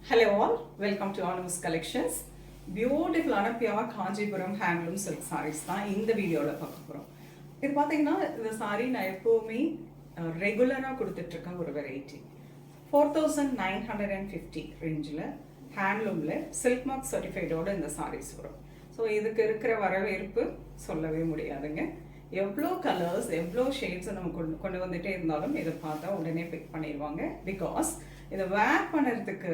Hello all, welcome to Anonymous Collections. Beautiful pure Kanjipuram handloom silk sarees தான் இந்த வீடியோல பார்க்க போறோம். இது பாத்தீங்கன்னா இந்த saree நான் எப்பவுமே ரெகுலரா கொடுத்துட்டு இருக்க ஒரு வெரைட்டி. 4950 ரேஞ்சில் ஹேண்ட்லூம்ல சில்க் மார்க் சர்டிஃபைடோட இந்த sarees வரும். ஸோ இதுக்கு இருக்கிற வரவேற்பு சொல்லவே முடியாதுங்க. எவ்வளோ கலர்ஸ் எவ்வளோ ஷேட்ஸ் நம்ம கொண்டு வந்துட்டே இருந்தாலும் இதை பார்த்தா உடனே பிக் பண்ணிடுவாங்க. பிகாஸ் இதை வேர் பண்ணுறதுக்கு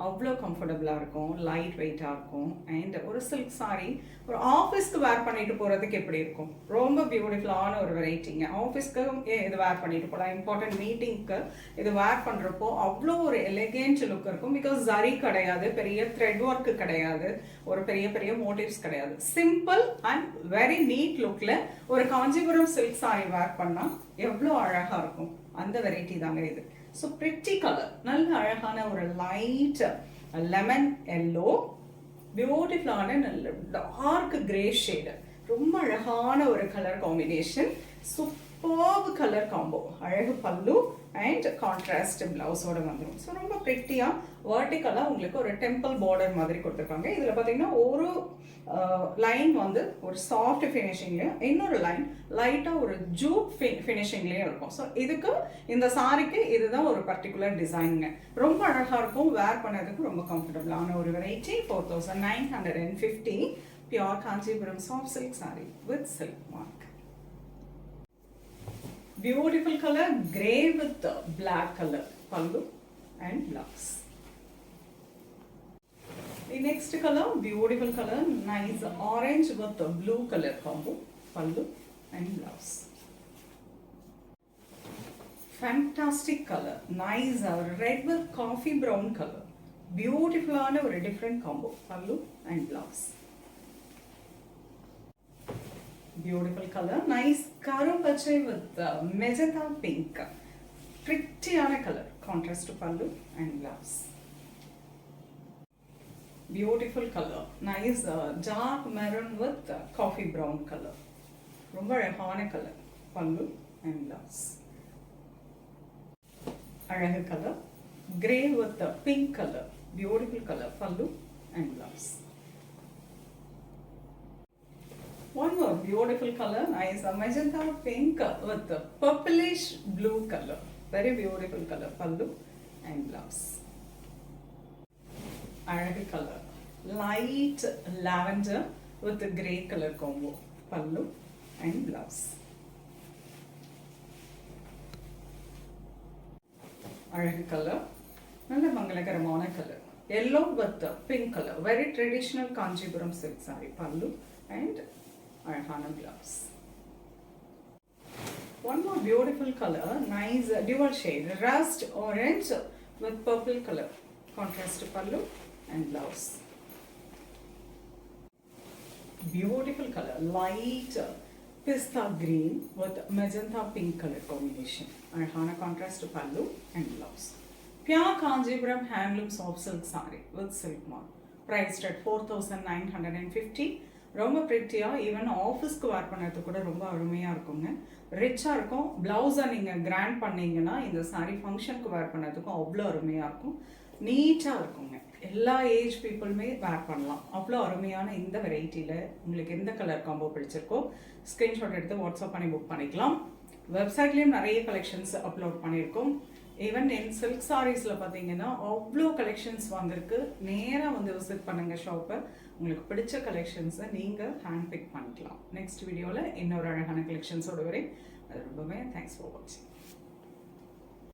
அவ்வளோ கம்ஃபர்டபுளாக இருக்கும், லைட் வெயிட்டாக இருக்கும். அண்ட் ஒரு சில்க் சாரி ஒரு ஆஃபீஸ்க்கு வேர் பண்ணிட்டு போகிறதுக்கு எப்படி இருக்கும், ரொம்ப பியூட்டிஃபுல்லான ஒரு வெரைட்டிங்க. ஆஃபீஸ்க்கு இது வேர் பண்ணிட்டு போகலாம், இம்பார்ட்டன்ட் மீட்டிங்க்கு இது வேர் பண்ணுறப்போ அவ்வளோ ஒரு எலிகென்ட் லுக் இருக்கும். பிகாஸ் ஜரி கிடையாது, பெரிய த்ரெட் ஒர்க்கு கிடையாது, ஒரு பெரிய பெரிய மோட்டிவ்ஸ் கிடையாது. சிம்பிள் அண்ட் வெரி நீட் லுக்கில் ஒரு காஞ்சிபுரம் சில்க் சாரி வேர் பண்ணால் எவ்வளோ அழகாக இருக்கும். அந்த வெரைட்டி தாங்க இது. ஸோ பிரிட்டி கலர், நல்ல அழகான ஒரு லைட் லெமன் எல்லோ, பியூட்டிஃபுல்லான நல்ல டார்க் கிரே ஷேடு, ரொம்ப அழகான ஒரு colour combination, superb colour combo, அழகு பல்லு அண்ட் கான்ட்ராஸ்ட் பிளவுஸோட வந்துடும். ஸோ ரொம்ப பிரிட்டியாக வர்டிக்கலாக உங்களுக்கு ஒரு டெம்பிள் பார்டர் மாதிரி கொடுத்துருக்காங்க. இதில் பார்த்தீங்கன்னா ஒரு லைன் வந்து ஒரு சாஃப்ட் ஃபினிஷிங்லையும், இன்னொரு லைன் லைட்டாக ஒரு ஜூட் ஃபினிஷிங்லேயும் இருக்கும். ஸோ இதுக்கு இந்த சாரிக்கு இதுதான் ஒரு பர்டிகுலர் டிசைனுங்க. ரொம்ப அழகாக இருக்கும், வேர் பண்ணதுக்கு ரொம்ப கம்ஃபர்டபுளான ஒரு variety. 4950 pure Kanchipuram soft silk sorry with silk mark. Beautiful color, grey with black color, pallu and blouse. The next color, beautiful color, nice orange with blue color combo, pallu and blouse. Fantastic color, nice red with coffee brown color, beautiful on a different combo, pallu and blouse. Beautiful color, nice karu pachai with magenta pink, pretty on a color, contrast to pallu and blouse. Beautiful color, nice dark maroon with coffee brown color, ரொம்ப அழகான color, pallu and blouse. அழகு color, grey with pink color, beautiful color, pallu and blouse. One more beautiful color, nice magenta pink with purplish blue color, very beautiful color, pallu and blouse. Arabic color, light lavender with the grey color combo, pallu and blouse. Arabic color, நல்ல மங்களகரமான color, yellow with pink color, very traditional Kanjipuram silk saree, pallu and அழகான blouse. One more beautiful color, nice dual shade, rust orange with purple color, contrast to pallu and blouse. Beautiful color, light pista green with magenta pink color combination, அழகான contrast to pallu and blouse. Pure Kanjipuram handloom soft silk saree with silk mark, priced at 4950. ரொம்ப ப்ரிட்டியாக, even ஆஃபீஸ்க்கு வேர் பண்ணுறது கூட ரொம்ப அருமையாக இருக்குங்க. ரிச்சாக இருக்கும். ப்ளவுஸை நீங்கள் கிராண்ட் பண்ணிங்கன்னா இந்த சாரீ ஃபங்க்ஷனுக்கு வேர் பண்ணுறதுக்கும் அவ்வளோ அருமையாக இருக்கும், நீட்டாக இருக்குங்க. எல்லா ஏஜ் பீப்புளுமே வேர் பண்ணலாம். அவ்வளோ அருமையான இந்த வெரைட்டியில் உங்களுக்கு எந்த கலர் காம்போ பிடிச்சிருக்கோ ஸ்க்ரீன்ஷாட் எடுத்து வாட்ஸ்அப் பண்ணி புக் பண்ணிக்கலாம். வெப்சைட்லேயும் நிறைய கலெக்ஷன்ஸ் அப்லோட் பண்ணியிருக்கோம். ஈவன் என் சில்க் சாரீஸில் பார்த்தீங்கன்னா அவ்வளோ கலெக்ஷன்ஸ் வந்திருக்கு. நேராக வந்து விசிட் பண்ணுங்கள் ஷாப்பை, உங்களுக்கு பிடிச்ச கலெக்ஷன்ஸை நீங்கள் ஹேண்ட் பிக் பண்ணிக்கலாம். நெக்ஸ்ட் வீடியோவில் இன்னொரு அழகான கலெக்ஷன்ஸோடு வரேன். அது ரொம்பவே தேங்க்ஸ் ஃபார் வாட்சிங்.